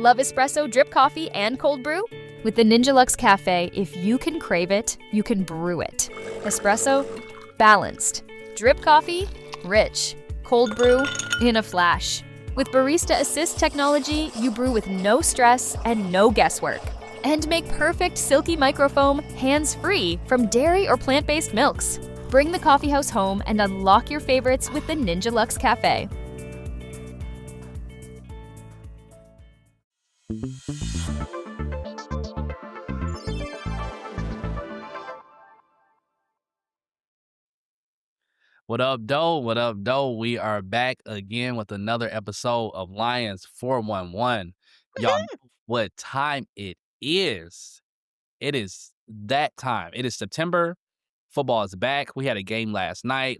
Love espresso, drip coffee, and cold brew? With the Ninja Luxe Cafe, if you can crave it, you can brew it. Espresso, balanced. Drip coffee, rich. Cold brew, in a flash. With Barista Assist technology, you brew with no stress and no guesswork. And make perfect silky microfoam hands-free from dairy or plant-based milks. Bring the coffeehouse home and unlock your favorites with the Ninja Luxe Cafe. What up, doe? What up, doe? We are back again with another episode of Lions 411. Y'all know what time it is. It is that time. It is September. Football is back. We had a game last night.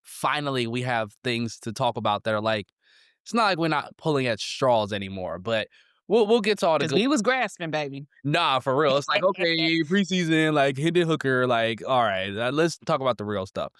Finally, we have things to talk about that are it's not like we're not pulling at straws anymore, but we'll get to all the Because good. we was grasping, baby. Nah, for real. It's okay, preseason, hit the hooker, all right, let's talk about the real stuff.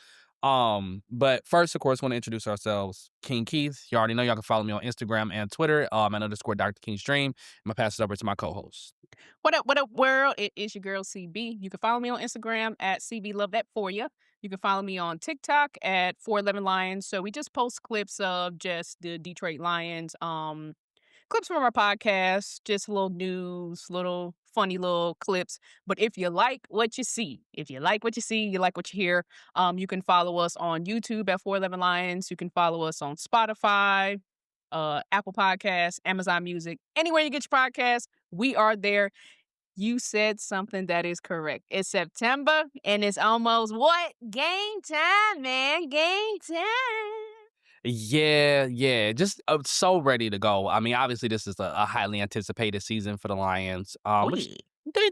But first, of course, want to introduce ourselves. King Keith. You already know y'all can follow me on Instagram and Twitter, at _ Dr. King Stream. I'm gonna pass it over to my co-host. What up, world? It is your girl, CB. You can follow me on Instagram at CB Love That For You. You can follow me on TikTok at 411 Lions. So we just post clips of just the Detroit Lions, clips from our podcast, just little news, little funny little clips. But if you like what you see, you like what you hear, you can follow us on YouTube at 411 Lions. You can follow us on Spotify, Apple Podcasts, Amazon Music, anywhere you get your podcasts, we are there. You said something that is correct. It's September and it's almost what? Game time, man. Game time. Yeah. Just so ready to go. I mean, obviously, this is a highly anticipated season for the Lions, which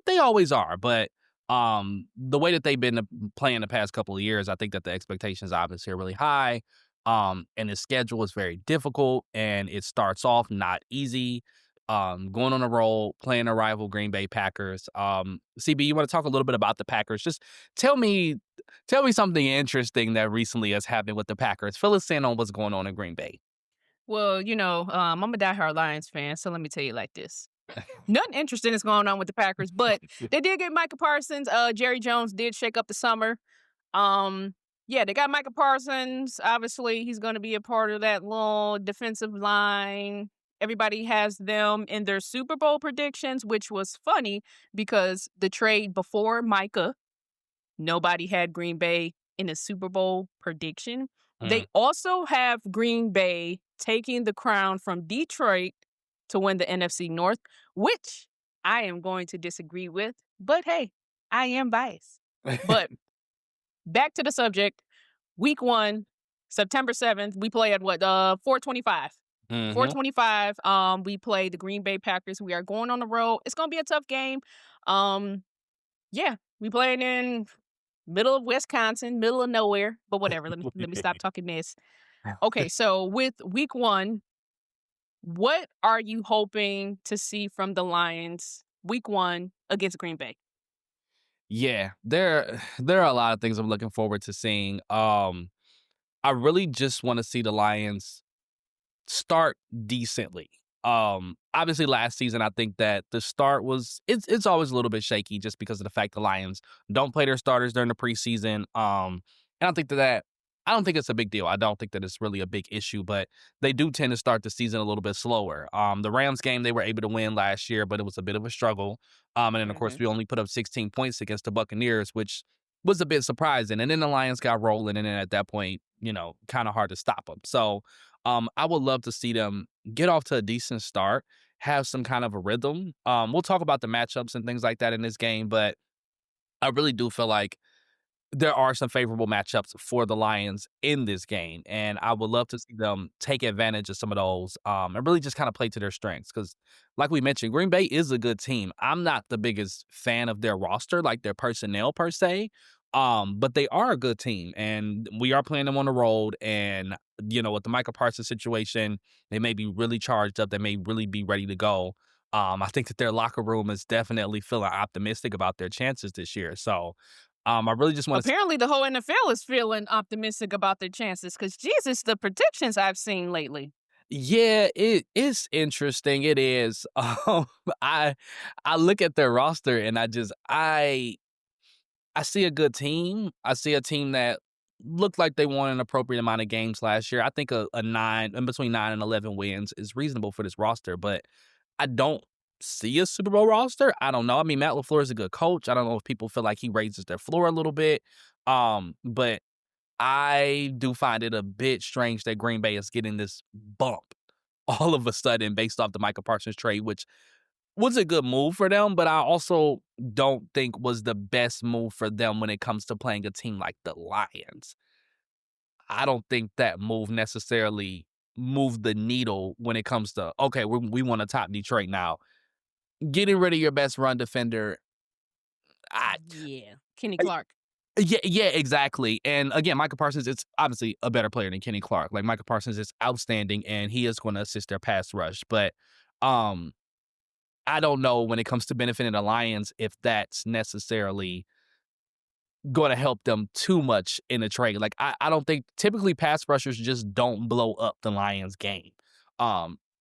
they always are. But the way that they've been playing the past couple of years, I think that the expectations obviously are really high. And the schedule is very difficult, and it starts off not easy. Going on a roll, playing a rival Green Bay Packers. CB, you want to talk a little bit about the Packers? Just tell me something interesting that recently has happened with the Packers. Fill us in on what's going on in Green Bay. Well, I'm a diehard Lions fan, so let me tell you like this. Nothing interesting is going on with the Packers, but they did get Micah Parsons. Jerry Jones did shake up the summer. Yeah, they got Micah Parsons. Obviously, he's going to be a part of that little defensive line. Everybody has them in their Super Bowl predictions, which was funny because the trade before Micah, nobody had Green Bay in a Super Bowl prediction. They also have Green Bay taking the crown from Detroit to win the NFC North, which I am going to disagree with. But hey, I am biased. But back to the subject. Week 1, September 7th, we play at 425. 425. We play the Green Bay Packers. We are going on the road. It's gonna be a tough game. Yeah, we playing in middle of Wisconsin, middle of nowhere. But whatever. Let me stop talking mess. Okay, so with week 1, what are you hoping to see from the Lions week 1 against Green Bay? Yeah, there are a lot of things I'm looking forward to seeing. I really just want to see the Lions start decently. Obviously last season I think that the start was it's always a little bit shaky just because of the fact the Lions don't play their starters during the preseason. And I don't think it's a big deal. I don't think that it's really a big issue, but they do tend to start the season a little bit slower. The Rams game they were able to win last year, but it was a bit of a struggle. And then of course we only put up 16 points against the Buccaneers, which was a bit surprising. And then the Lions got rolling, and then at that point, kind of hard to stop them. So I would love to see them get off to a decent start, have some kind of a rhythm. We'll talk about the matchups and things like that in this game, but I really do feel like there are some favorable matchups for the Lions in this game, and I would love to see them take advantage of some of those and really just kind of play to their strengths because, like we mentioned, Green Bay is a good team. I'm not the biggest fan of their roster, like their personnel per se, but they are a good team, and we are playing them on the road, and, with the Micah Parsons situation, they may be really charged up. They may really be ready to go. I think that their locker room is definitely feeling optimistic about their chances this year, so I really just want to. Apparently, the whole NFL is feeling optimistic about their chances because, Jesus, the predictions I've seen lately. Yeah, it is interesting. It is. I I look at their roster and I see a good team. I see a team that looked like they won an appropriate amount of games last year. I think a 9 in between 9 and 11 wins is reasonable for this roster, but I don't see a Super Bowl roster. I don't know. I mean, Matt LaFleur is a good coach. I don't know if people feel like he raises their floor a little bit. But I do find it a bit strange that Green Bay is getting this bump all of a sudden based off the Michael Parsons trade, which was a good move for them, but I also don't think was the best move for them when it comes to playing a team like the Lions. I don't think that move necessarily moved the needle when it comes to, okay, we want to top Detroit now. Getting rid of your best run defender, I, Yeah. Kenny Clark. yeah, exactly. And again, Michael Parsons is obviously a better player than Kenny Clark. Like Michael Parsons is outstanding and he is going to assist their pass rush, but um I don't know when it comes to benefiting the Lions if that's necessarily going to help them too much in a trade. Like I don't think typically pass rushers just don't blow up the Lions game.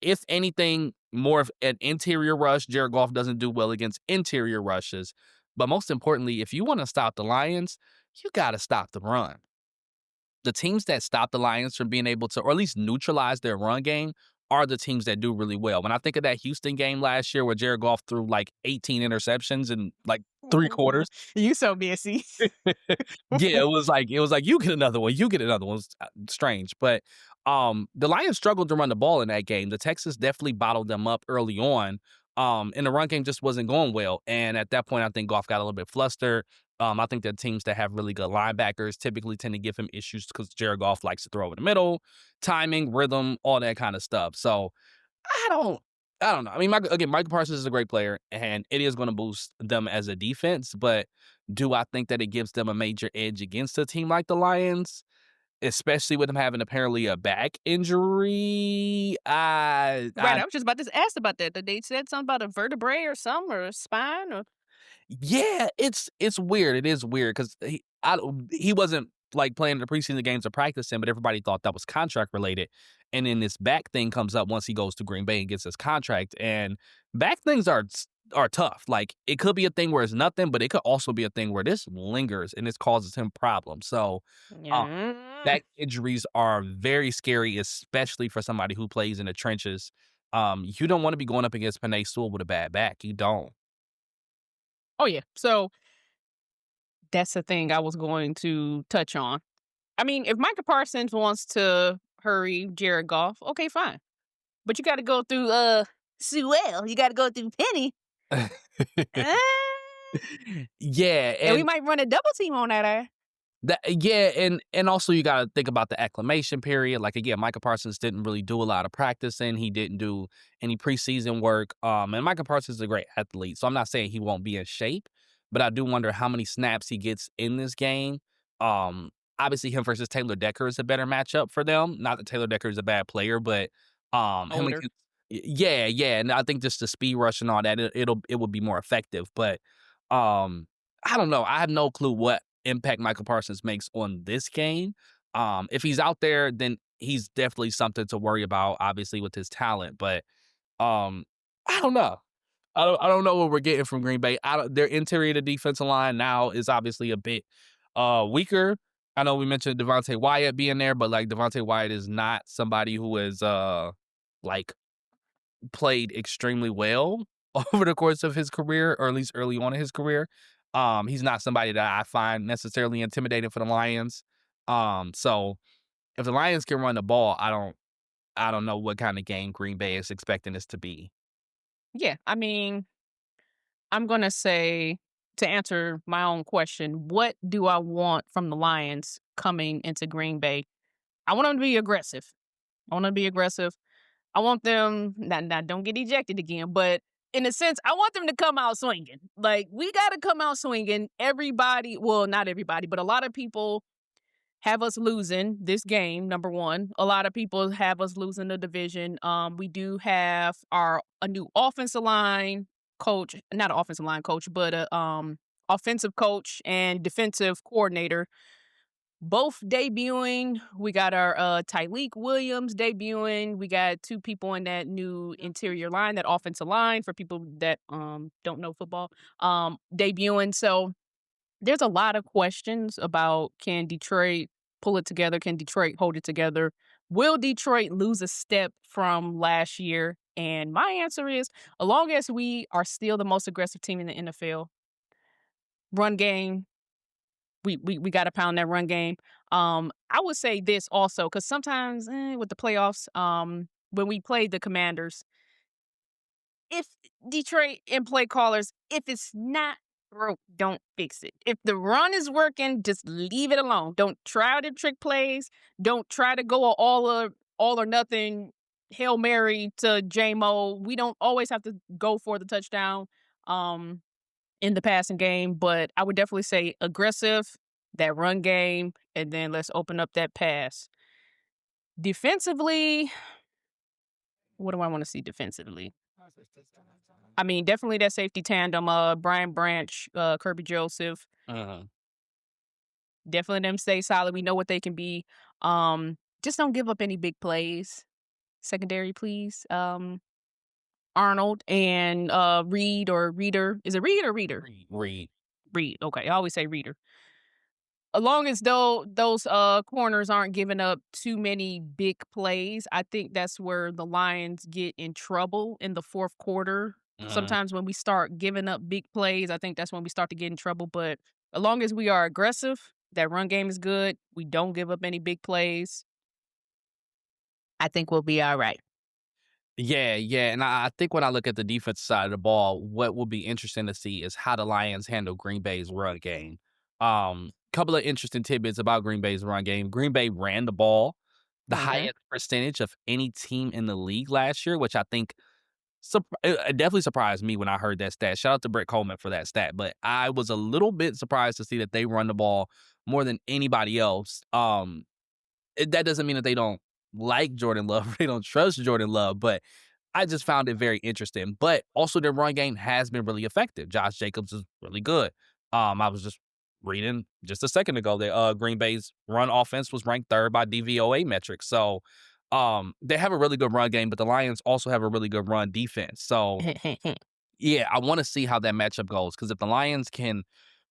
If anything, more of an interior rush. Jared Goff doesn't do well against interior rushes. But most importantly, if you want to stop the Lions, you got to stop the run. The teams that stop the Lions from being able to, or at least neutralize their run game, are the teams that do really well. When I think of that Houston game last year where Jared Goff threw like 18 interceptions in like 3 quarters. You so messy. Yeah, it was like you get another one, you get another one. It's strange, but the Lions struggled to run the ball in that game. The Texans definitely bottled them up early on. And the run game just wasn't going well. And at that point, I think Goff got a little bit flustered. I think that teams that have really good linebackers typically tend to give him issues because Jared Goff likes to throw over the middle, timing, rhythm, all that kind of stuff. So I don't, I don't know. I mean, Michael Parsons is a great player, and it is going to boost them as a defense. But do I think that it gives them a major edge against a team like the Lions, especially with them having apparently a back injury? Right. I was just about to ask about that. They said something about a vertebrae or something or a spine or Yeah, it's weird. It is weird because he wasn't like playing the preseason games or practicing, but everybody thought that was contract related. And then this back thing comes up once he goes to Green Bay and gets his contract. And back things are tough. Like it could be a thing where it's nothing, but it could also be a thing where this lingers and this causes him problems. So yeah. back injuries are very scary, especially for somebody who plays in the trenches. You don't want to be going up against Penei Sewell with a bad back. You don't. Oh yeah. So that's the thing I was going to touch on. I mean, if Micah Parsons wants to hurry Jared Goff, okay, fine. But you got to go through Sewell. You got to go through Penny. Eh, Yeah, and we and might run a double team on that. and also you gotta think about the acclimation period. Like again, Michael Parsons didn't really do a lot of practicing. He didn't do any preseason work. And Michael Parsons is a great athlete, so I'm not saying he won't be in shape, but I do wonder how many snaps he gets in this game. Um, Obviously him versus Taylor Decker is a better matchup for them. Not that Taylor Decker is a bad player, but him Older. against yeah, and I think just the speed rush and all that, it will be more effective. But um, I don't know. I have no clue what impact Michael Parsons makes on this game. If he's out there, then he's definitely something to worry about, obviously, with his talent. But um, I don't know. I don't know what we're getting from Green Bay. Their interior to defensive line now is obviously a bit weaker. I know we mentioned Devontae Wyatt being there, but like Devontae Wyatt is not somebody who is like played extremely well over the course of his career, or at least early on in his career. He's not somebody that I find necessarily intimidating for the Lions. So if the Lions can run the ball, I don't know what kind of game Green Bay is expecting this to be. Yeah. I mean, I'm going to say to answer my own question, what do I want from the Lions coming into Green Bay? I want them to be aggressive. I want them to be aggressive. I want them not don't get ejected again, but in a sense, I want them to come out swinging. Like we got to come out swinging. Everybody, well, not everybody, but a lot of people have us losing this game. Number one, a lot of people have us losing the division. We do have a new offensive line coach, not an offensive line coach, but a offensive coach and defensive coordinator both debuting. We got our Tyleek Williams debuting. We got 2 people in that new interior line, that offensive line for people that don't know football, debuting. So there's a lot of questions about, can Detroit pull it together? Can Detroit hold it together? Will Detroit lose a step from last year? And my answer is, as long as we are still the most aggressive team in the NFL, run game, we got to pound that run game. I would say this also, because sometimes with the playoffs, when we played the Commanders, if Detroit and play callers, if it's not broke, don't fix it. If the run is working, just leave it alone. Don't try to trick plays. Don't try to go all or nothing Hail Mary to JMO. We don't always have to go for the touchdown in the passing game, but I would definitely say aggressive, that run game, and then let's open up that pass. Defensively, what do I want to see defensively? I mean, definitely that safety tandem, Brian Branch, Kirby Joseph. Uh-huh. Definitely them stay solid. We know what they can be. Just don't give up any big plays. Secondary, please. Arnold and Reed or Reader. Is it Reed or Reader? Reed. Reed. Okay, I always say Reader. As long as those corners aren't giving up too many big plays, I think that's where the Lions get in trouble in the fourth quarter. Sometimes when we start giving up big plays, I think that's when we start to get in trouble. But as long as we are aggressive, that run game is good, we don't give up any big plays, I think we'll be all right. Yeah, and I think when I look at the defensive side of the ball, what will be interesting to see is how the Lions handle Green Bay's run game. Couple of interesting tidbits about Green Bay's run game. Green Bay ran the ball the highest percentage of any team in the league last year, which I think it definitely surprised me when I heard that stat. Shout out to Brett Coleman for that stat, but I was a little bit surprised to see that they run the ball more than anybody else. That doesn't mean that they don't like Jordan Love, or they don't trust Jordan Love, but I just found it very interesting. But also their run game has been really effective. Josh Jacobs is really good. I was just reading just a second ago that Green Bay's run offense was ranked 3rd by DVOA metrics. So they have a really good run game, but the Lions also have a really good run defense. So yeah, I want to see how that matchup goes, because if the Lions can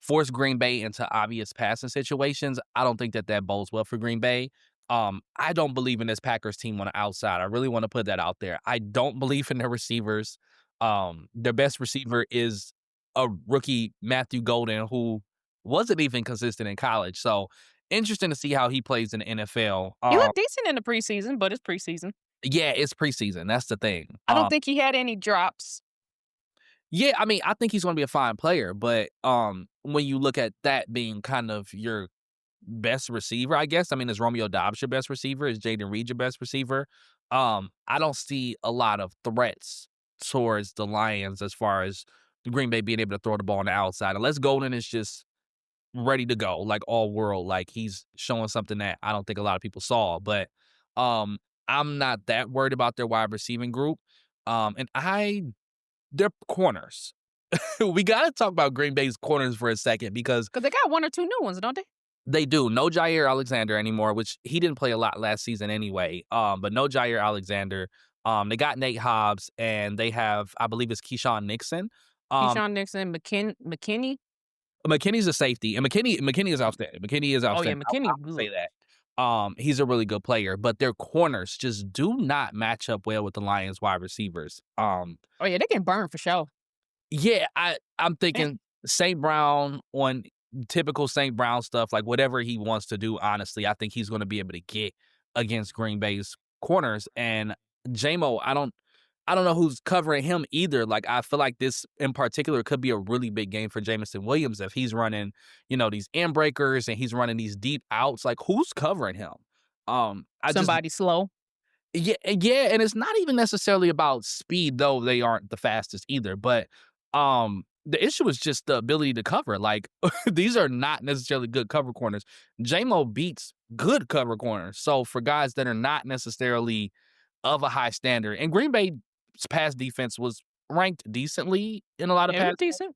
force Green Bay into obvious passing situations, I don't think that bodes well for Green Bay. I don't believe in this Packers team on the outside. I really want to put that out there. I don't believe in their receivers. Their best receiver is a rookie, Matthew Golden, who wasn't even consistent in college. So interesting to see how he plays in the NFL. He looked decent in the preseason, but it's preseason. Yeah, it's preseason. That's the thing. I don't think he had any drops. Yeah, I mean, I think he's going to be a fine player, but when you look at that being kind of your best receiver, I guess, I mean, is Romeo Doubs your best receiver? Is Jaden Reed your best receiver? I don't see a lot of threats towards the Lions as far as the Green Bay being able to throw the ball on the outside, unless Golden is just ready to go, like all world, like he's showing something that I don't think a lot of people saw. But I'm not that worried about their wide receiving group. And they're corners. We got to talk about Green Bay's corners for a second, because they got 1 or 2 new ones, don't they? They do. No Jair Alexander anymore, which he didn't play a lot last season anyway. But no Jair Alexander. They got Nate Hobbs, and they have, I believe it's Keyshawn Nixon. Keyshawn Nixon, McKinney. McKinney's a safety, and McKinney is outstanding. McKinney is outstanding. Oh yeah, McKinney. I'll say that. He's a really good player, but their corners just do not match up well with the Lions wide receivers. Oh yeah, they can burn for sure. Yeah, I'm thinking St. Brown on typical St. Brown stuff, like whatever he wants to do, honestly, I think he's going to be able to get against Green Bay's corners. And JMO, I don't know who's covering him either. Like, I feel like this in particular could be a really big game for Jameson Williams if he's running, these end breakers and he's running these deep outs. Like, who's covering him? Somebody slow. Yeah, and it's not even necessarily about speed, though they aren't the fastest either. But the issue is just the ability to cover. Like, these are not necessarily good cover corners. JMO beats good cover corners. So for guys that are not necessarily of a high standard, and Green Bay's pass defense was ranked decently in a lot of pass, decent.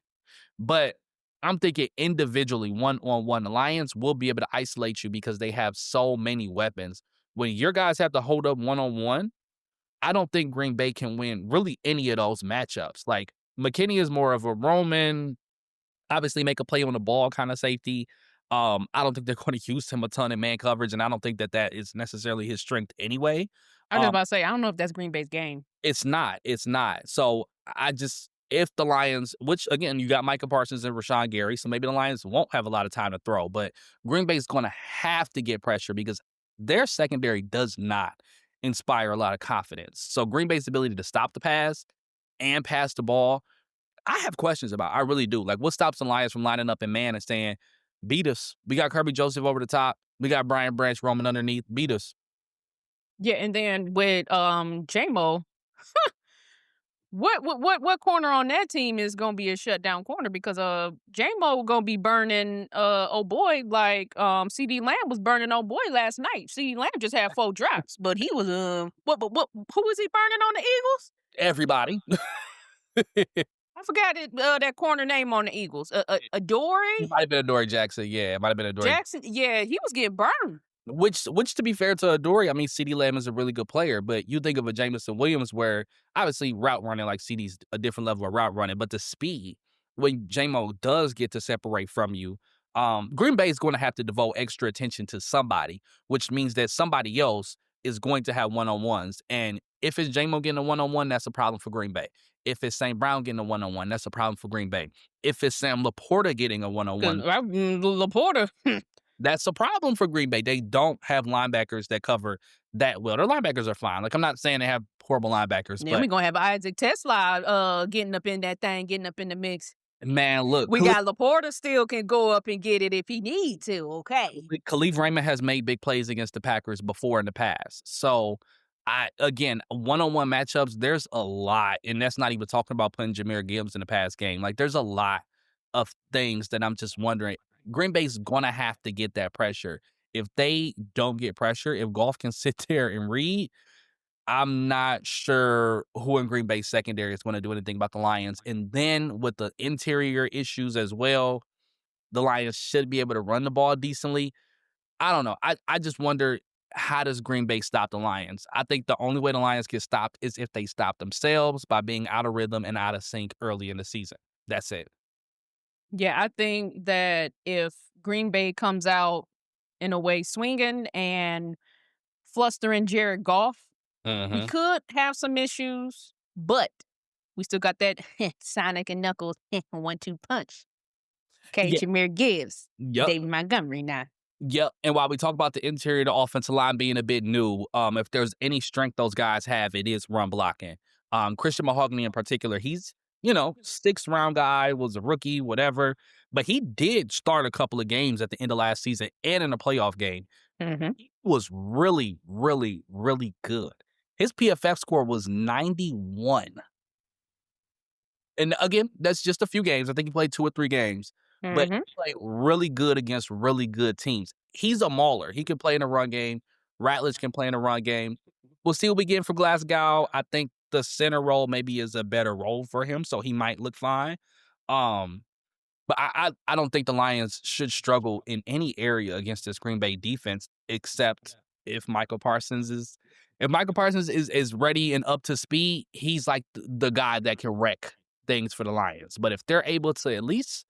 but I'm thinking individually, one-on-one, the Lions will be able to isolate you because they have so many weapons. When your guys have to hold up one-on-one, I don't think Green Bay can win really any of those matchups. Like, McKinney is more of a Roman, obviously make a play on the ball kind of safety. I don't think they're going to use him a ton in man coverage, and I don't think that that is necessarily his strength anyway. I was just Um, about to say, I don't know if that's Green Bay's game. it's not. It's not. So I just if the Lions, which again, you got Micah Parsons and Rashawn Gary, so maybe the Lions won't have a lot of time to throw, but Green Bay's going to have to get pressure because their secondary does not inspire a lot of confidence. So Green Bay's ability to stop the pass and pass the ball, I have questions about. I really do. Like, what stops the Lions from lining up in man and saying, "Beat us"? We got Kirby Joseph over the top. We got Brian Branch roaming underneath. Beat us. Yeah, and then with JMO, what corner on that team is gonna be a shutdown corner because JMO gonna be burning oh boy like CD Lamb was burning oh boy last night. CD Lamb just had 4 drops, but he was what who was he burning on the Eagles? Everybody. I forgot that corner name on the Eagles. Adoree It might have been Adoree Jackson. Yeah, it might have been Adoree. Jackson. Yeah, he was getting burned. Which to be fair to Adoree, I mean, CeeDee Lamb is a really good player, but you think of a Jameson Williams where obviously route running, like CeeDee's a different level of route running, but the speed, when JMO does get to separate from you, Green Bay is going to have to devote extra attention to somebody, which means that somebody else is going to have one-on-ones. And if it's JMO getting a one-on-one, that's a problem for Green Bay. If it's St. Brown getting a one-on-one, that's a problem for Green Bay. If it's Sam Laporta getting a one-on-one, Laporta. that's a problem for Green Bay. They don't have linebackers that cover that well. Their linebackers are fine. Like, I'm not saying they have horrible linebackers, Then but we're gonna have Isaac Tesla getting up in that thing, getting up in the mix. man, look, We got Laporta still can go up and get it if he need to, okay? Khalif Raymond has made big plays against the Packers before in the past. So, again, one-on-one matchups, there's a lot, and that's not even talking about putting Jahmyr Gibbs in the past game. Like, there's a lot of things that I'm just wondering. Green Bay's gonna have to get that pressure. If they don't get pressure, if Goff can sit there and read, I'm not sure who in Green Bay's secondary is going to do anything about the Lions. And then with the interior issues as well, the Lions should be able to run the ball decently. I don't know. I just wonder, how does Green Bay stop the Lions? I think the only way the Lions get stopped is if they stop themselves by being out of rhythm and out of sync early in the season. That's it. Yeah, I think that if Green Bay comes out in a way swinging and flustering Jared Goff, we could have some issues, but we still got that Sonic and Knuckles 1-2 punch. Okay, Yeah. Jahmyr Gibbs, Yep. David Montgomery now. Yep. And while we talk about the interior of the offensive line being a bit new, if there's any strength those guys have, it is run blocking. Christian Mahogany in particular, he's, 6th round guy, was a rookie, whatever. But he did start a couple of games at the end of last season and in a playoff game. Mm-hmm. He was really, really, really good. His PFF score was 91. And again, that's just a few games. I think he played 2 or 3 games. But he played really good against really good teams. He's a mauler. He can play in a run game. Ratledge can play in a run game. We'll see what we get for Glasgow. I think the center role maybe is a better role for him, so he might look fine. But I don't think the Lions should struggle in any area against this Green Bay defense, except if Michael Parsons is ready and up to speed. He's like the guy that can wreck things for the Lions. But if they're able to at least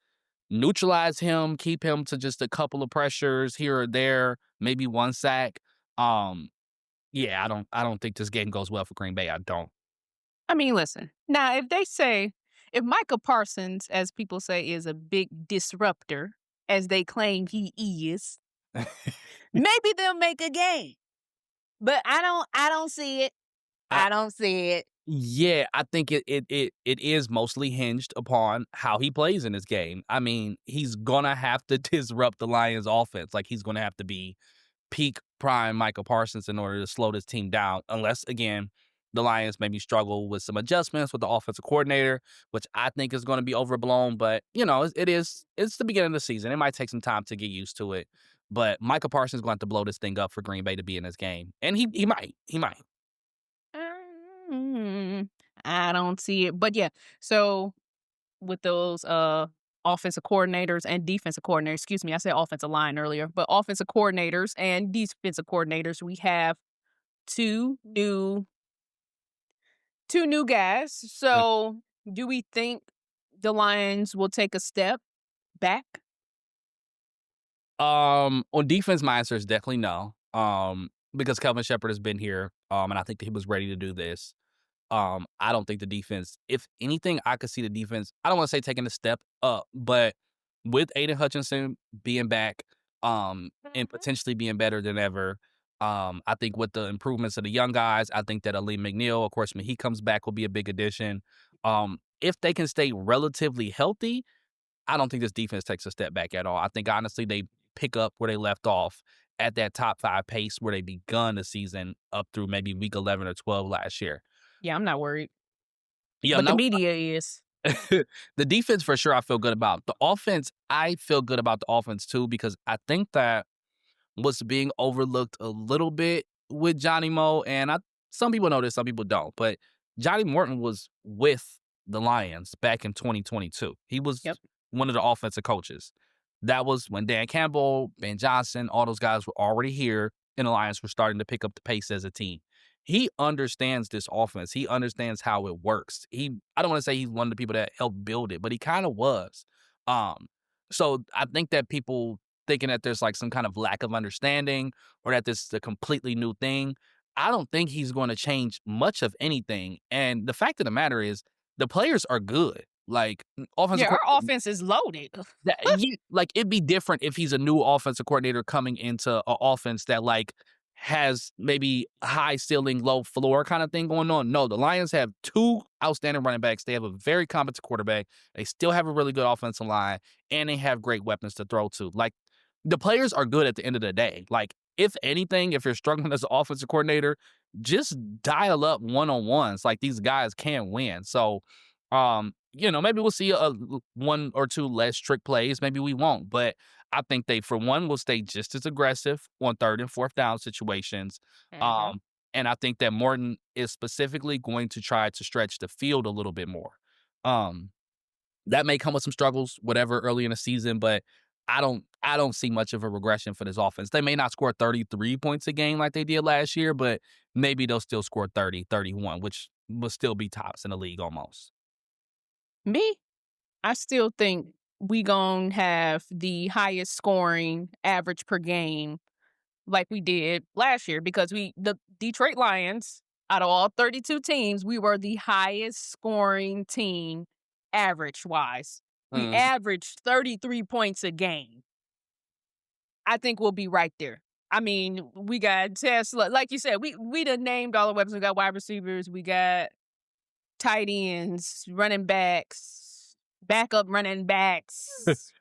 neutralize him, keep him to just a couple of pressures here or there, maybe 1 sack. Yeah, I don't think this game goes well for Green Bay. I don't. I mean, listen. Now, if Micah Parsons, as people say, is a big disruptor, as they claim he is, maybe they'll make a game. But I don't see it. I don't see it. Yeah, I think it is mostly hinged upon how he plays in this game. I mean, he's gonna have to disrupt the Lions' offense. Like, he's gonna have to be peak prime Michael Parsons in order to slow this team down. Unless, again, the Lions maybe struggle with some adjustments with the offensive coordinator, which I think is going to be overblown. But it's the beginning of the season. It might take some time to get used to it. But Michael Parsons is going to have to blow this thing up for Green Bay to be in this game, and he might. I don't see it. But yeah, so with those offensive coordinators and defensive coordinators. Excuse me, I said offensive line earlier, but offensive coordinators and defensive coordinators. We have two new guys. So, do we think the Lions will take a step back? On defense, my answer is definitely no. Because Kelvin Shepard has been here, and I think that he was ready to do this. I don't think the defense, if anything, I could see the defense, I don't want to say taking a step up, but with Aiden Hutchinson being back, and potentially being better than ever, I think with the improvements of the young guys, I think that Aleem McNeil, of course, when he comes back, will be a big addition. If they can stay relatively healthy, I don't think this defense takes a step back at all. I think honestly they pick up where they left off at that top 5 pace where they begun the season up through maybe week 11 or 12 last year. Yeah, I'm not worried. Yeah, But the no, media is. the defense for sure I feel good about. The offense, I feel good about the offense too because I think that what's being overlooked a little bit with Johnny Mo, and some people know this, some people don't, but Johnny Morton was with the Lions back in 2022. He was Yep. one of the offensive coaches. That was when Dan Campbell, Ben Johnson, all those guys were already here, and the Lions were starting to pick up the pace as a team. He understands this offense. He understands how it works. I don't want to say he's one of the people that helped build it, but he kind of was. So I think that people thinking that there's like some kind of lack of understanding or that this is a completely new thing, I don't think he's going to change much of anything. And the fact of the matter is, the players are good. Like offensive Yeah, our offense is loaded. like it'd be different if he's a new offensive coordinator coming into an offense that like has maybe high ceiling, low floor kind of thing going on. No, the Lions have 2 outstanding running backs. They have a very competent quarterback. They still have a really good offensive line, and they have great weapons to throw to. Like the players are good at the end of the day. Like if anything, if you're struggling as an offensive coordinator, just dial up one-on-ones. Like these guys can win. So, maybe we'll see a 1 or 2 less trick plays. Maybe we won't, but I think they, for one, will stay just as aggressive on 3rd and 4th down situations. And I think that Morton is specifically going to try to stretch the field a little bit more. That may come with some struggles, whatever, early in the season, but I don't see much of a regression for this offense. They may not score 33 points a game like they did last year, but maybe they'll still score 30, 31, which will still be tops in the league almost. Me, I still think we gonna have the highest scoring average per game like we did last year because the Detroit Lions, out of all 32 teams, we were the highest scoring team average wise. We averaged 33 points a game. I think we'll be right there. I mean, we got Tesla, like you said, we done named all the weapons. We got wide receivers, we got tight ends, running backs, backup running backs.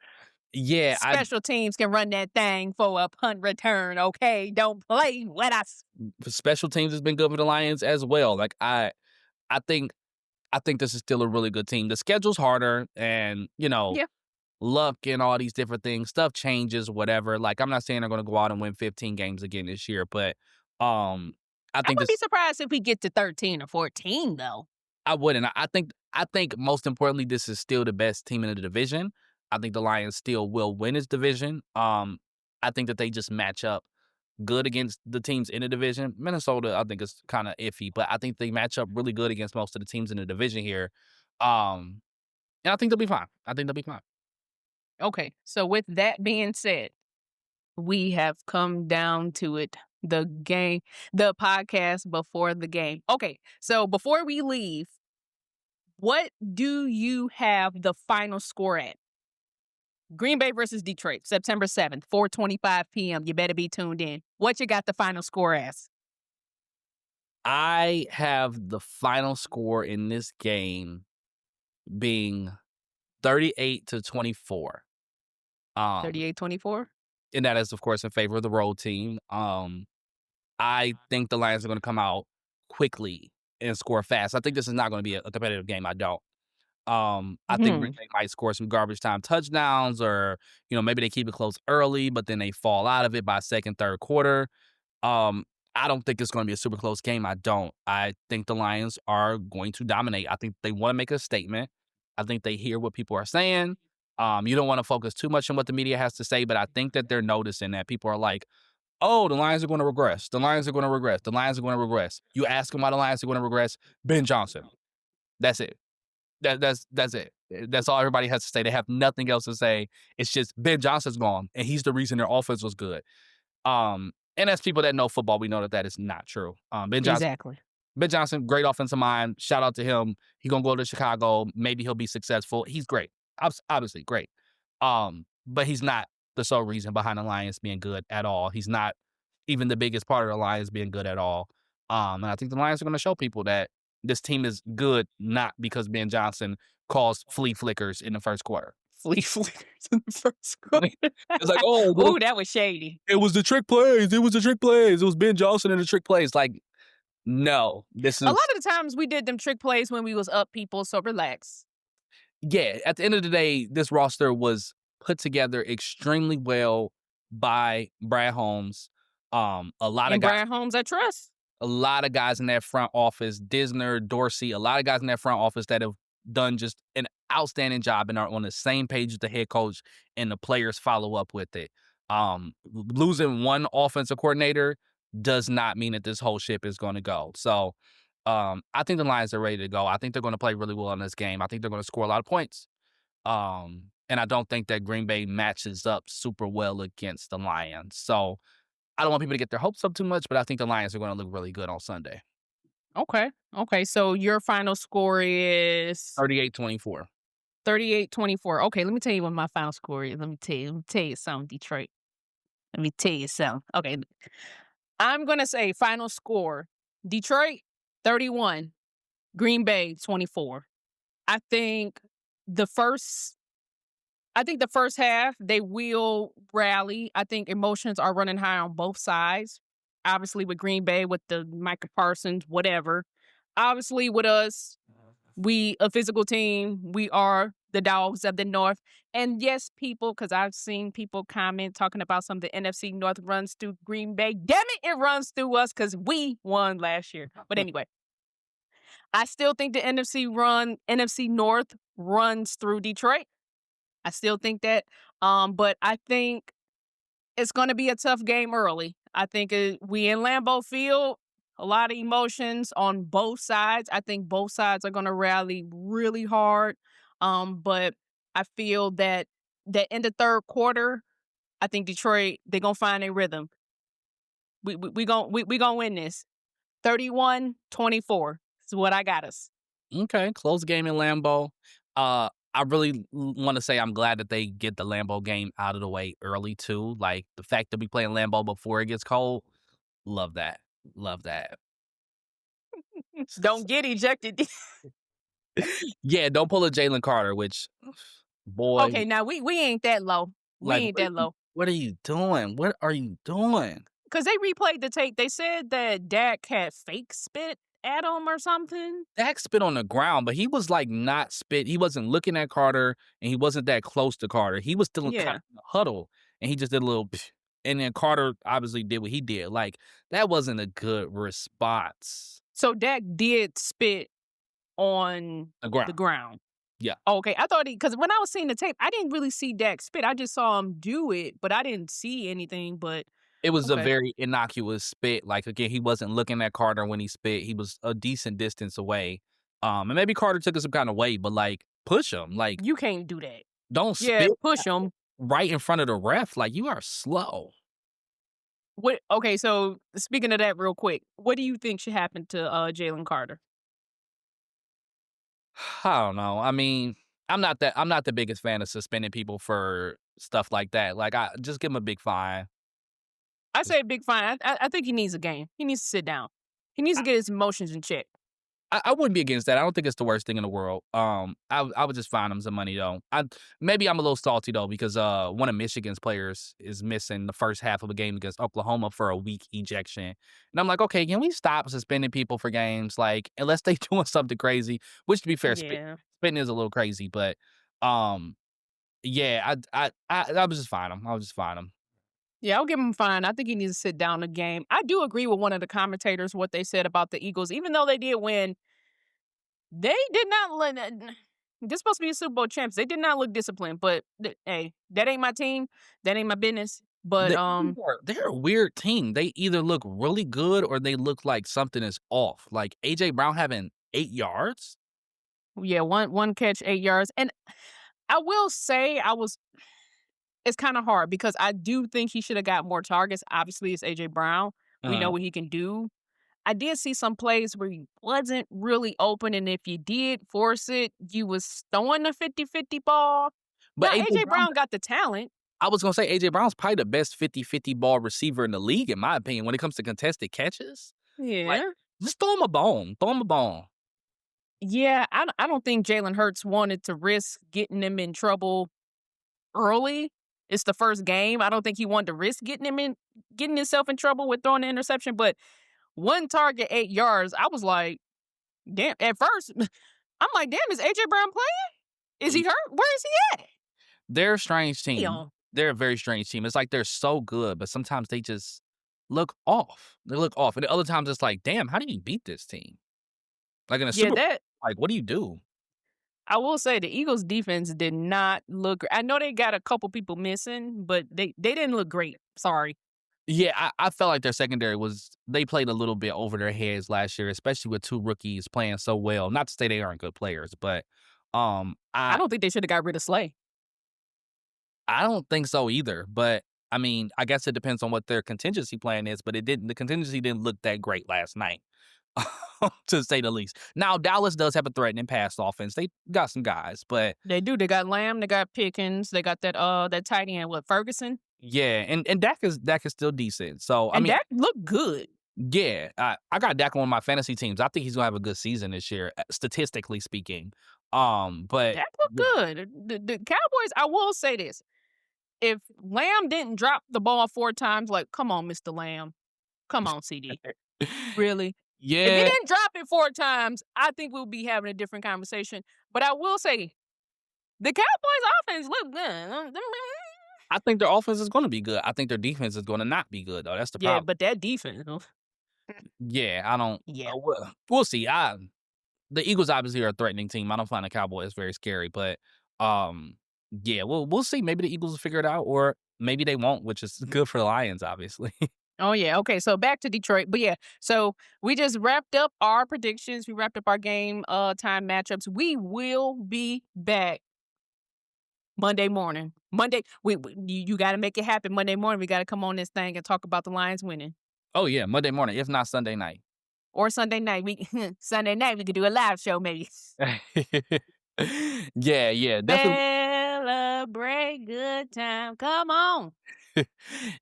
Yeah, Special teams can run that thing for a punt return, okay? Don't play with us. Special teams has been good for the Lions as well. Like I think this is still a really good team. The schedule's harder and, Yeah. luck and all these different things. Stuff changes, whatever. Like I'm not saying they're going to go out and win 15 games again this year, but I I think would this be surprised if we get to 13 or 14, though. I wouldn't. I think most importantly, this is still the best team in the division. I think the Lions still will win his division. I think that they just match up good against the teams in the division. Minnesota, I think, is kind of iffy, but I think they match up really good against most of the teams in the division here. And I think they'll be fine. Okay, so with that being said, we have come down to it. The podcast before the game. Okay, so before we leave, what do you have the final score at? Green Bay versus Detroit, September 7th, 4:25 p.m. You better be tuned in. What you got the final score as? I have the final score in this game being 38-24. 38-24? And that is, of course, in favor of the road team. I think the Lions are going to come out quickly and score fast. I think this is not going to be a competitive game. I don't. I think Green Bay might score some garbage time touchdowns or, maybe they keep it close early, but then they fall out of it by 2nd, 3rd quarter. I don't think it's going to be a super close game. I don't. I think the Lions are going to dominate. I think they want to make a statement. I think they hear what people are saying. You don't want to focus too much on what the media has to say, but I think that they're noticing that people are like, oh, the Lions are going to regress. The Lions are going to regress. The Lions are going to regress. You ask them why the Lions are going to regress. Ben Johnson. That's it. That's it. That's all everybody has to say. They have nothing else to say. It's just Ben Johnson's gone, and he's the reason their offense was good. And as people that know football, we know that is not true. Exactly. Ben Johnson, great offensive mind. Shout out to him. He's gonna go to Chicago. Maybe he'll be successful. He's great. Obviously great. But he's not the sole reason behind the Lions being good at all. He's not even the biggest part of the Lions being good at all. And I think the Lions are gonna show people that this team is good, not because Ben Johnson caused flea flickers in the first quarter. Flea flickers in the first quarter. It's like, oh, ooh, that was shady. It was the trick plays. It was Ben Johnson and the trick plays. Like, no, this is a lot of the times we did them trick plays when we was up people, so relax. Yeah, at the end of the day, this roster was put together extremely well by Brad Holmes. A lot of guys, Brad Holmes, I trust. A lot of guys in that front office, Disner, Dorsey, a lot of guys in that front office that have done just an outstanding job and are on the same page with the head coach, and the players follow up with it. Losing one offensive coordinator does not mean that this whole ship is going to go. So I think the Lions are ready to go. I think they're going to play really well in this game. I think they're going to score a lot of points. And I don't think that Green Bay matches up super well against the Lions. So I don't want people to get their hopes up too much, but I think the Lions are going to look really good on Sunday. Okay. So your final score is 38-24. 38-24. Okay, let me tell you what my final score is. Let me tell you something, Detroit. Let me tell you something. Okay. I'm going to say final score. Detroit, 31. Green Bay, 24. I think the first half, they will rally. I think emotions are running high on both sides. Obviously, with Green Bay, with the Micah Parsons, whatever. Obviously, with us, we a physical team. We are the dogs of the North. And yes, people, because I've seen people comment talking about some of the NFC North runs through Green Bay. Damn it runs through us because we won last year. But anyway, I still think the NFC North runs through Detroit. I still think that. But I think it's going to be a tough game early. I think we in Lambeau Field, a lot of emotions on both sides. I think both sides are going to rally really hard. But I feel that in the third quarter, I think Detroit, they're going to find a rhythm. We going to win this. 31-24 is what I got us. Okay, close game in Lambeau. I really want to say I'm glad that they get the Lambeau game out of the way early too. Like the fact that we play in Lambeau before it gets cold, love that. Love that. Don't get ejected. Yeah, don't pull a Jalen Carter, which boy. Okay, now we ain't that low. We ain't that low. What are you doing? What are you doing? Because they replayed the tape. They said that Dak had fake spit at him or something. Dak spit on the ground, but he was like not spit. He wasn't looking at Carter, and he wasn't that close to Carter. He was still kind of in the huddle, and he just did a little. And then Carter obviously did what he did. Like that wasn't a good response. So Dak did spit on the ground. Yeah. Okay. I thought because when I was seeing the tape, I didn't really see Dak spit. I just saw him do it, but I didn't see anything. But it was a very innocuous spit. Like again, he wasn't looking at Carter when he spit. He was a decent distance away. And maybe Carter took it some kind of way, but like push him. Like you can't do that. Don't spit. Push him right in front of the ref. Like you are slow. What? Okay, so speaking of that, real quick, what do you think should happen to Jalen Carter? I don't know. I mean, I'm not the biggest fan of suspending people for stuff like that. Like, I just give him a big fine. I say a big fine. I think he needs a game. He needs to sit down. He needs to get his emotions in check. I wouldn't be against that. I don't think it's the worst thing in the world. I would just fine him some money though. Maybe I'm a little salty though because one of Michigan's players is missing the first half of a game against Oklahoma for a week ejection, and I'm like, okay, can we stop suspending people for games? Like, unless they doing something crazy. Which, to be fair, spitting is a little crazy, but yeah, I would just fine him. I would just fine him. Yeah, I'll give him a fine. I think he needs to sit down the game. I do agree with one of the commentators, what they said about the Eagles. Even though they did win, they did not They're supposed to be Super Bowl champs. They did not look disciplined, but hey, that ain't my team. That ain't my business. But The Eagles they're a weird team. They either look really good or they look like something is off. Like AJ Brown having 8 yards. yeah, one catch, 8 yards. And I will say it's kind of hard because I do think he should have got more targets. Obviously, it's AJ Brown. We know Uh, what he can do. I did see some plays where he wasn't really open, and if you did force it, you was throwing a 50-50 ball. but Now, AJ AJ Brown, Brown got the talent. I was gonna say AJ Brown's probably the best 50-50 ball receiver in the league, in my opinion, when it comes to contested catches. Like, Yeah. just throw him a bone. Throw him a bone. Yeah, I don't think Jalen Hurts wanted to risk getting him in trouble early. It's the first game. I don't think he wanted to risk getting himself in trouble with throwing the interception. But one target, 8 yards. I was like, damn. At first, I'm like, damn, is AJ Brown playing? Is he hurt? Where is he at? They're a strange team. Damn. They're a very strange team. It's like they're so good, but sometimes they just look off. They look off. And other times it's like, damn, how do you beat this team? Like in a Yeah, Super Bowl, that like, what do you do? I will say the Eagles defense did not look. I know they got a couple people missing, but they didn't look great. Sorry. Yeah, I felt like their secondary they played a little bit over their heads last year, especially with 2 rookies playing so well. Not to say they aren't good players, but I don't think they should have got rid of Slay. I don't think so either. But I mean, I guess it depends on what their contingency plan is, but the contingency didn't look that great last night. To say the least. Now Dallas does have a threatening pass offense. They got some guys, but They do. They got Lamb. They got Pickens. They got that tight end, what, Ferguson? yeah, and Dak is still decent. So I And mean, that looked good. yeah, I got Dak on one of my fantasy teams. I think he's gonna have a good season this year, statistically speaking. But That looked good. The Cowboys, I will say this. If Lamb didn't drop the ball 4 times, like, come on, Mr. Lamb. Come on, CD. Really? If he yeah, didn't drop it 4 times, I think we'll be having a different conversation. But I will say, the Cowboys offense looked good. I think their offense is gonna be good. I think their defense is gonna not be good though. That's the Yeah, problem. but that defense, Yeah, I don't. yeah. We'll see. The Eagles obviously are a threatening team. I don't find the Cowboys very scary, but yeah, we'll see. Maybe the Eagles will figure it out, or maybe they won't, which is good for the Lions, obviously. Oh, yeah. Okay, so back to Detroit. But yeah, so we just wrapped up our predictions. We wrapped up our game time matchups. We will be back Monday morning. Monday, you got to make it happen Monday morning. We got to come on this thing and talk about the Lions winning. Oh yeah, Monday morning, if not Sunday night. Or Sunday night. Sunday night we could do a live show maybe. Yeah, definitely. Celebrate good time. Come on.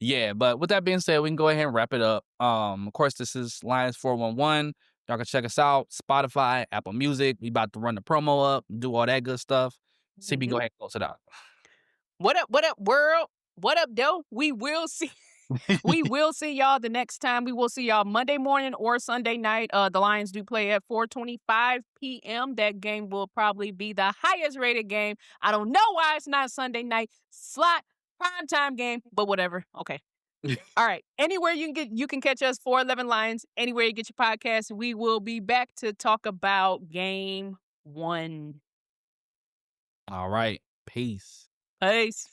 Yeah, but with that being said, we can go ahead and wrap it up. Of course, this is Lions 411. Y'all can check us out, Spotify, Apple Music. We about to run the promo up, do all that good stuff. CB, go ahead and close it out. What up, world? What up, though? We will see y'all the next time. We will see y'all Monday morning or Sunday night. The Lions do play at 4:25 p.m. That game will probably be the highest rated game. I don't know why it's not Sunday night slot primetime game, but whatever. Okay. All right. Anywhere you can catch us 411 Lions. Anywhere you get your podcast, we will be back to talk about game 1. All right. Peace. Peace.